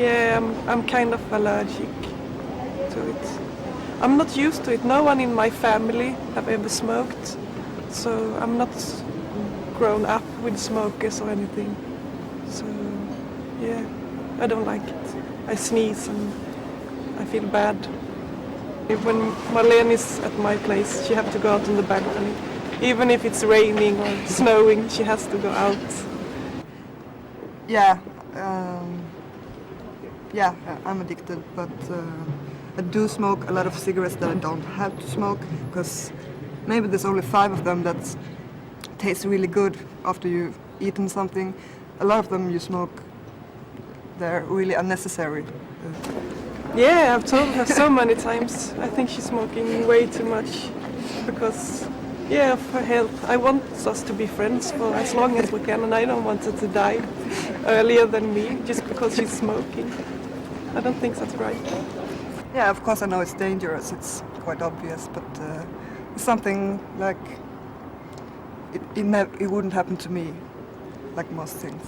Yeah, I'm kind of allergic to it. I'm not used to it. No one in my family have ever smoked, so I'm not grown up with smokers or anything. So, yeah, I don't like it. I sneeze and I feel bad. When Marlene is at my place, she has to go out on the balcony. Even if it's raining or snowing, she has to go out. Yeah, I'm addicted, but I do smoke a lot of cigarettes that I don't have to smoke, because maybe there's only 5 of them that taste really good after you've eaten something. A lot of them you smoke, they're really unnecessary. Yeah, I've told her so many times. I think she's smoking way too much because, yeah, of her health. I want us to be friends for as long as we can, and I don't want her to die earlier than me just because she's smoking. I don't think that's right. Yeah, of course I know it's dangerous, it's quite obvious, but it's something like it wouldn't happen to me, like most things.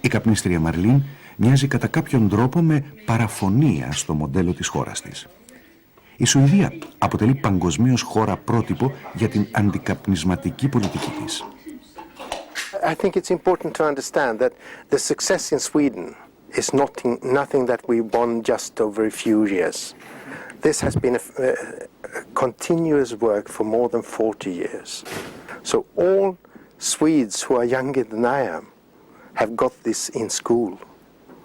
Η καπνίστρια Μαρλίν μοιάζει κατά κάποιον τρόπο με παραφωνία στο μοντέλο της χώρας της. Η Σουηδία αποτελεί παγκοσμίως χώρα πρότυπο για την αντικαπνισματική πολιτική της. I think it's important to understand that the success in Sweden is nothing that we won just over a few years. This has been a continuous work for more than 40 years. So all Swedes who are younger than I am have got this in school,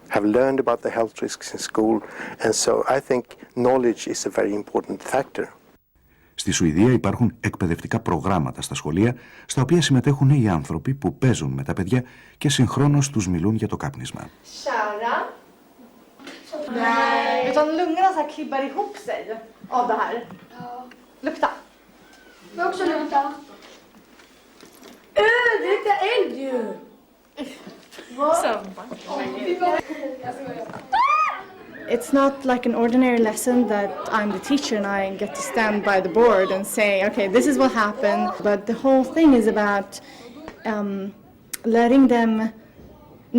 have learned about the health risks in school, and so I think knowledge is a very important factor. Στη Σουηδία υπάρχουν εκπαιδευτικά προγράμματα στα σχολεία, στα οποία συμμετέχουν οι άνθρωποι που παίζουν με τα παιδιά και συγχρόνως τους μιλούν για το κάπνισμα. Kära. Nej. Utan lungorna så här klibbar ihop sig av det här. Ja. Lukta. Jag också lukta. Det luktar eld ju. It's not like an ordinary lesson that I'm the teacher and I get to stand by the board and say, okay, this is what happened. But the whole thing is about letting them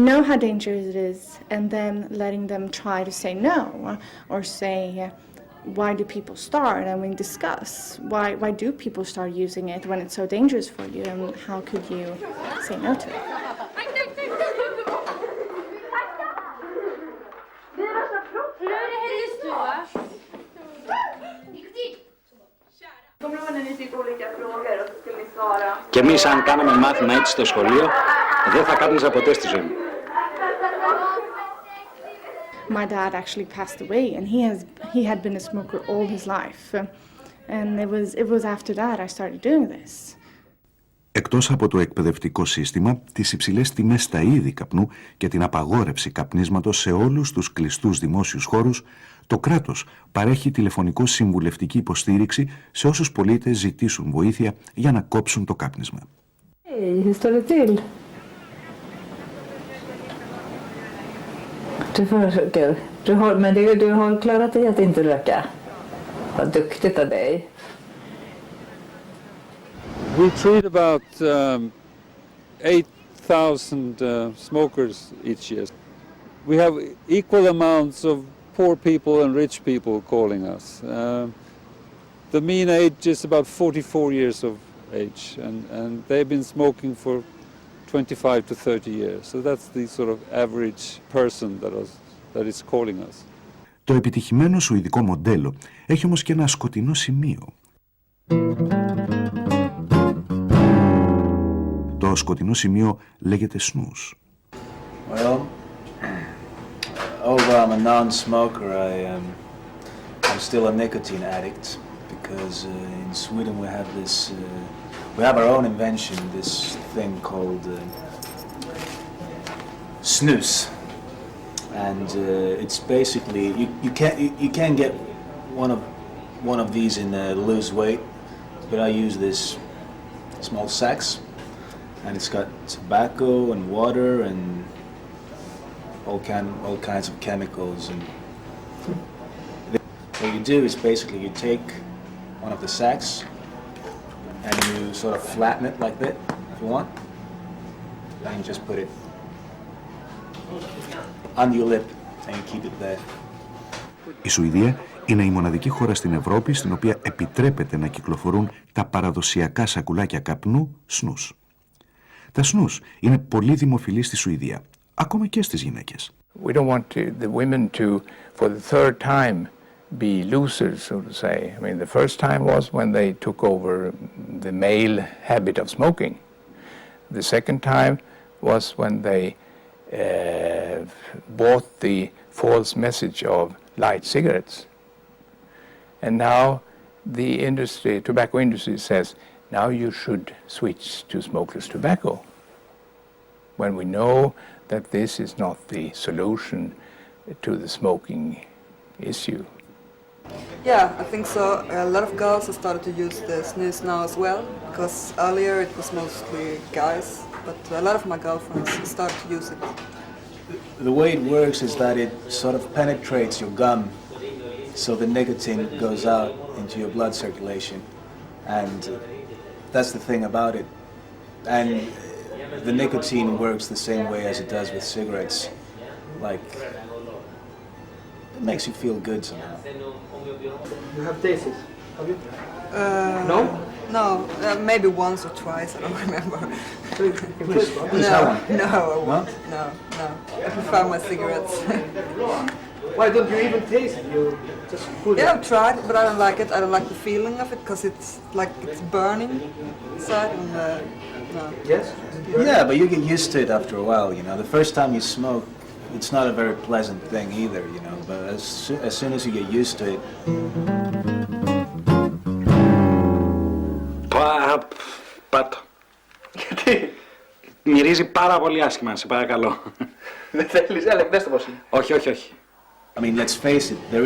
know how dangerous it is and then letting them try to say no or say, why do people start? And we discuss, why do people start using it when it's so dangerous for you and how could you say no to it? Και εμείς αν κάναμε μάθημα έτσι στο σχολείο, δεν θα κάπνιζα ποτέ στη ζωή μου. My dad actually passed away and he had been a smoker all his life. And it was after that I started doing this. Εκτός από το εκπαιδευτικό σύστημα, τις υψηλές τιμές στα είδη καπνού και την απαγόρευση καπνίσματος σε όλους τους κλειστούς δημόσιους χώρους, το κράτος παρέχει τηλεφωνικό συμβουλευτική υποστήριξη σε όσους πολίτες ζητήσουν βοήθεια για να κόψουν το κάπνισμα. Hej, hur står det till? Du försöker. Men du har klarat dig att inte röka. Vad duktigt av dig. We treat about 8,000 smokers each year. We have equal amounts of poor people and rich people calling us. The mean age is about 44 years of age, and they've been smoking for 25 to 30 years. So that's the sort of average person that is calling us. Το επιτυχημένο σουηδικό μοντέλο έχει όμως και ένα σκοτεινό σημείο. Το σκοτεινό σημείο λέγεται snus. Well, although I'm a non-smoker, I'm still a nicotine addict because in Sweden we have this, we have our own invention, this thing called snus, and it's basically you can't get one of these in lose weight, but I use this small sacks. And it's got tobacco and water and all kinds of chemicals. And what you do is basically you take one of the sacks, and you sort of flatten it like that, if you want. And you just put it on your lip, and you keep it there. Η Σουηδία είναι η μοναδική χώρα στην Ευρώπη στην οποία επιτρέπεται να κυκλοφορούν τα παραδοσιακά σακουλάκια καπνού σνους. Τα σνους είναι πολύ δημοφιλή στη Σουηδία, ακόμα και στις γυναίκες. We don't want the women to, for the third time, be losers, so to say. I mean, the first time was when they took over the male habit of smoking. The second time was when they bought the false message of light cigarettes. And now the tobacco industry says, now you should switch to smokeless tobacco. When we know that this is not the solution to the smoking issue. Yeah, I think so. A lot of girls have started to use the snus now as well, because earlier it was mostly guys, but a lot of my girlfriends started to use it. The way it works is that it sort of penetrates your gum, so the nicotine goes out into your blood circulation, and that's the thing about it. And the nicotine works the same way as it does with cigarettes. Like, it makes you feel good somehow. You have tasted, have you? No? No, maybe once or twice, I don't remember. No, I won't. No. I prefer my cigarettes. Why don't you even taste it? You just put Yeah, I've tried, but I don't like it. I don't like the feeling of it, because it's like it's burning inside. And, no. Yes? Yeah, but you get used to it after a while, you know. The first time you smoke, it's not a very pleasant thing either, you know. But as soon as you get used to it... Πάτω. Γιατί? Μυρίζει πάρα πολύ άσχημα, σε παρακαλώ. Δεν θέλεις, αλλά δες το πώς είναι. Όχι. I mean, let's face it, there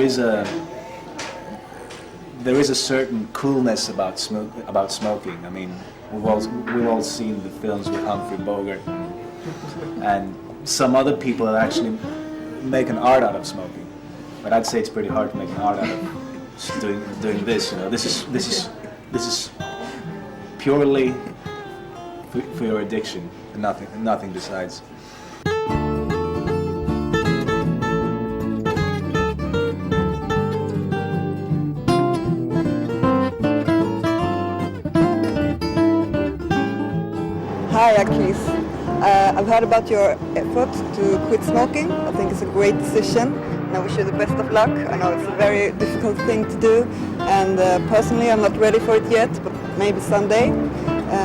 is a certain coolness about smoking. I mean, we've all seen the films with Humphrey Bogart, and some other people are actually making art out of smoking. But I'd say it's pretty hard to make an art out of doing this. You know, this is purely for your addiction, and nothing besides. Hi, Akis. I've heard about your effort to quit smoking. I think it's a great decision, and I wish you the best of luck. I know it's a very difficult thing to do, and personally I'm not ready for it yet, but maybe someday.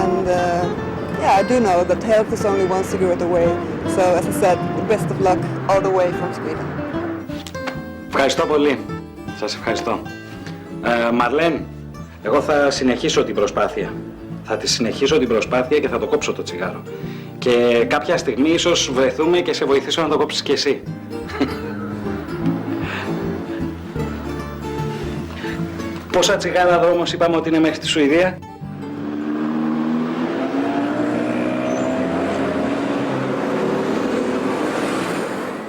And yeah, I do know that health is only one cigarette away. So as I said, the best of luck all the way from Sweden. Ευχαριστώ πολύ. Σας ευχαριστώ. Μαρλέν, εγώ θα συνεχίσω την προσπάθεια. Θα τη συνεχίσω την προσπάθεια και θα το κόψω το τσιγάρο. Και κάποια στιγμή ίσως βρεθούμε και σε βοηθήσω να το κόψεις κι εσύ. Πόσα τσιγάρα δρόμος είπαμε ότι είναι μέχρι τη Σουηδία?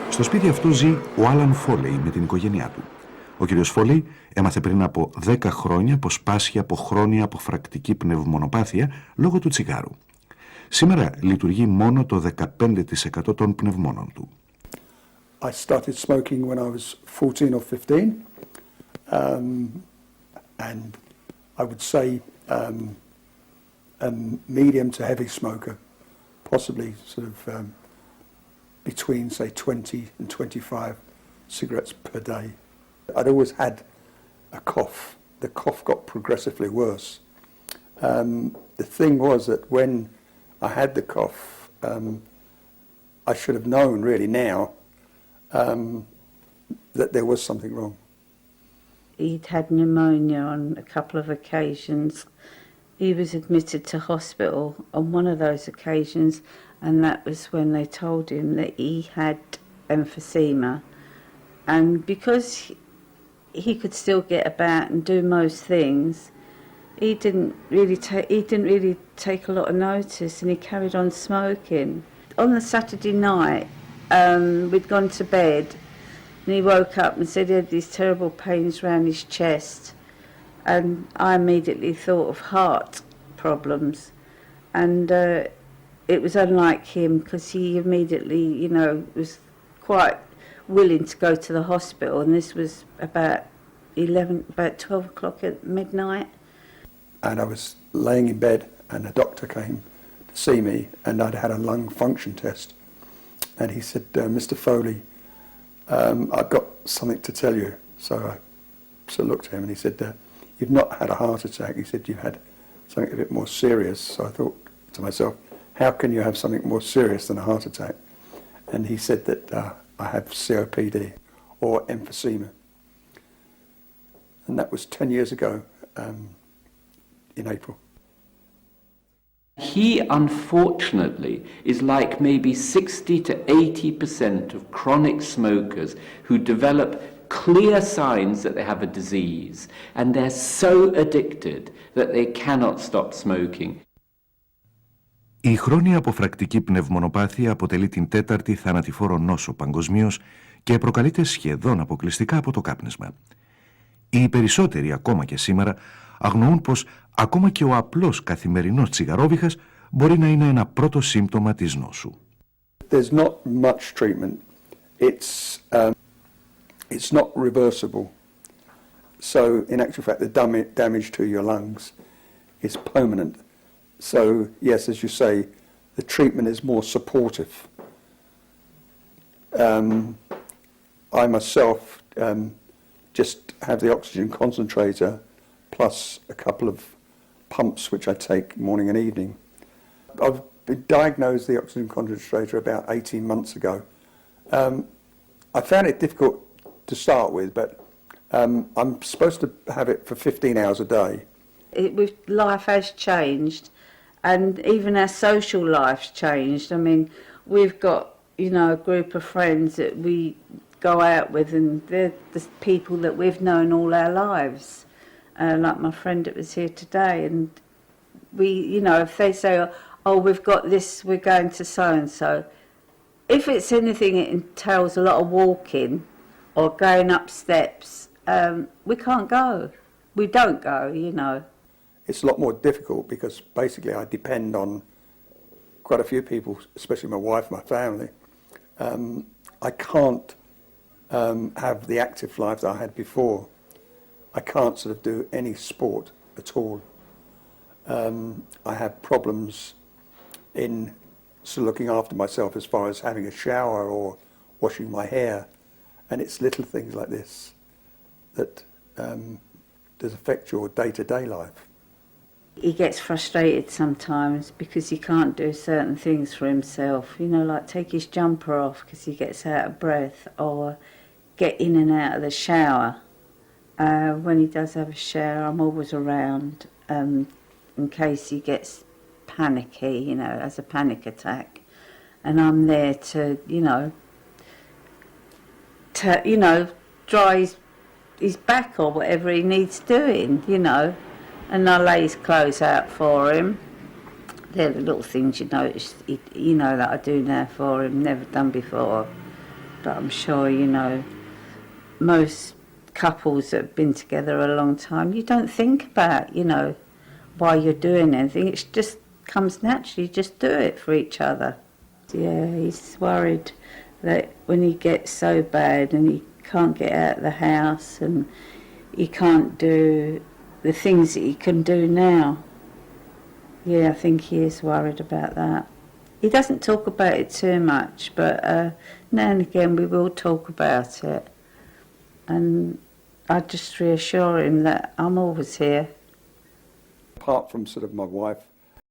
Στο σπίτι αυτού ζει ο Άλαν Φόλεϊ με την οικογένειά του. Ο κ. Φόλεϊ έμαθε πριν από 10 χρόνια πως πάσχει από χρόνια αποφρακτική πνευμονοπάθεια λόγω του τσιγάρου. Σήμερα λειτουργεί μόνο το 15% των πνευμόνων του. I started smoking when I was 14 or 15, and I would say a medium to heavy smoker, possibly sort of between, say, 20 and 25 cigarettes per day. I'd always had a cough. The cough got progressively worse. The thing was that when I had the cough, I should have known really now that there was something wrong. He'd had pneumonia on a couple of occasions. He was admitted to hospital on one of those occasions, and that was when they told him that he had emphysema. And because he could still get about and do most things, he didn't really take a lot of notice, and he carried on smoking. On the Saturday night, we'd gone to bed, and he woke up and said he had these terrible pains around his chest, and I immediately thought of heart problems, and it was unlike him because he immediately, you know, was quite willing to go to the hospital, and this was about 12 o'clock at midnight. And I was laying in bed and a doctor came to see me, and I'd had a lung function test, and he said, Mr. Foley, I've got something to tell you. So I sort of looked at him and he said, you've not had a heart attack. He said, you've had something a bit more serious. So I thought to myself, how can you have something more serious than a heart attack? And he said that I have COPD, or emphysema. And that was 10 years ago in April. He, unfortunately, is like maybe 60 to 80% of chronic smokers who develop clear signs that they have a disease, and they're so addicted that they cannot stop smoking. Η χρόνια αποφρακτική πνευμονοπάθεια αποτελεί την τέταρτη θανατηφόρο νόσο παγκοσμίως και προκαλείται σχεδόν αποκλειστικά από το κάπνισμα. Οι περισσότεροι, ακόμα και σήμερα, αγνοούν πως ακόμα και ο απλός καθημερινός τσιγαρόβιχας μπορεί να είναι ένα πρώτο σύμπτωμα της νόσου. There's not much treatment. It's not reversible. So, in actual fact, the damage to your lungs is permanent. So, yes, as you say, the treatment is more supportive. I myself just have the oxygen concentrator plus a couple of pumps which I take morning and evening. I've been diagnosed the oxygen concentrator about 18 months ago. I found it difficult to start with, but I'm supposed to have it for 15 hours a day. Life has changed, and even our social life's changed. I mean, we've got, you know, a group of friends that we go out with, and they're the people that we've known all our lives. Like my friend that was here today, and we, you know, if they say, oh, we've got this, we're going to so-and-so, if it's anything it entails a lot of walking or going up steps, we can't go. We don't go, you know. It's a lot more difficult because basically I depend on quite a few people, especially my wife, my family. I can't have the active life that I had before. I can't sort of do any sport at all. I have problems in sort of looking after myself as far as having a shower or washing my hair, and it's little things like this that does affect your day-to-day life. He gets frustrated sometimes because he can't do certain things for himself, you know, like take his jumper off because he gets out of breath, or get in and out of the shower. When he does have a shower, I'm always around in case he gets panicky, you know, has a panic attack, and I'm there to, dry his back or whatever he needs doing, you know, and I lay his clothes out for him. They're the little things you notice, you know, that I do now for him, never done before, but I'm sure, you know, most couples that have been together a long time, you don't think about, you know, why you're doing anything. It just comes naturally. You just do it for each other. Yeah, he's worried that when he gets so bad and he can't get out of the house and he can't do the things that he can do now. Yeah, I think he is worried about that. He doesn't talk about it too much, but now and again we will talk about it. And I just reassure him that I'm always here. Apart from sort of my wife